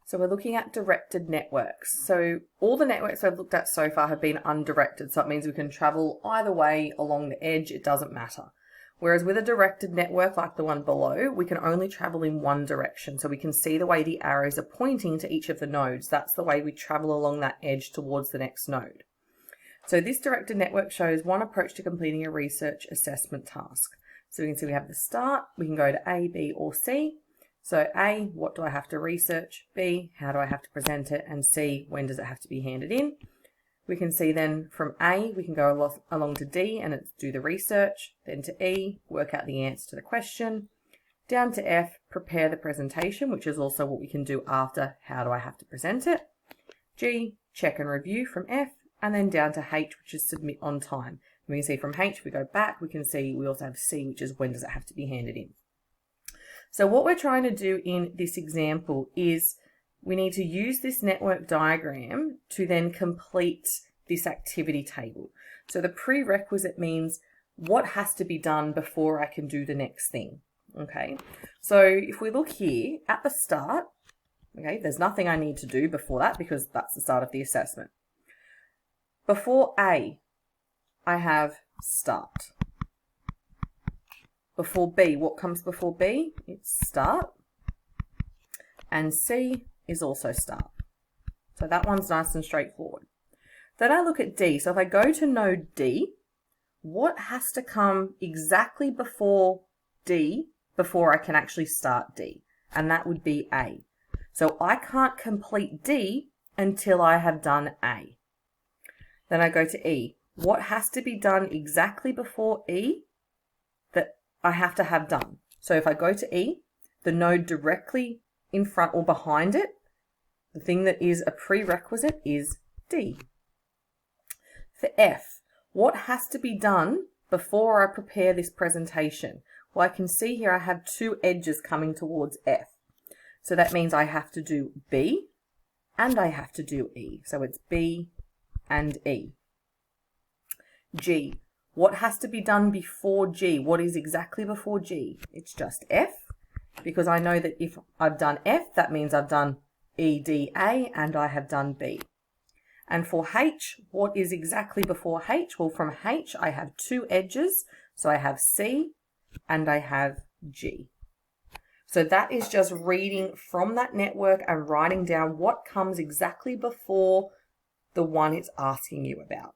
So we're looking at directed networks. So all the networks I've looked at so far have been undirected. So it means we can travel either way along the edge. It doesn't matter. Whereas with a directed network like the one below, we can only travel in one direction. So we can see the way the arrows are pointing to each of the nodes. That's the way we travel along that edge towards the next node. So this directed network shows one approach to completing a research assessment task. So we can see we have the start. We can go to A, B, or C. So A, what do I have to research? B, how do I have to present it? And C, when does it have to be handed in? We can see then from A, we can go along to D and it's do the research, then to E, work out the answer to the question, down to F, prepare the presentation, which is also what we can do after how do I have to present it, G, check and review from F, and then down to H, which is submit on time. And we can see from H, we go back, we can see we also have C, which is when does it have to be handed in. So what we're trying to do in this example is we need to use this network diagram to then complete this activity table. So the prerequisite means what has to be done before I can do the next thing. Okay, so if we look here at the start, okay, there's nothing I need to do before that because that's the start of the assessment. Before A, I have start. Before B, what comes before B? It's start. And C is also start. So that one's nice and straightforward. Then I look at D. So if I go to node D, what has to come exactly before D before I can actually start D? And that would be A. So I can't complete D until I have done A. Then I go to E. What has to be done exactly before E that I have to have done? So if I go to E, the node directly in front or behind it, the thing that is a prerequisite is D. For F, what has to be done before I prepare this presentation? Well, I can see here I have two edges coming towards F. So that means I have to do B and I have to do E. So it's B and E. G, what has to be done before G? What is exactly before G? It's just F, because I know that if I've done F, that means I've done E, D, A, and I have done B. And for H, what is exactly before H? Well, from H, I have two edges. So I have C and I have G. So that is just reading from that network and writing down what comes exactly before the one it's asking you about.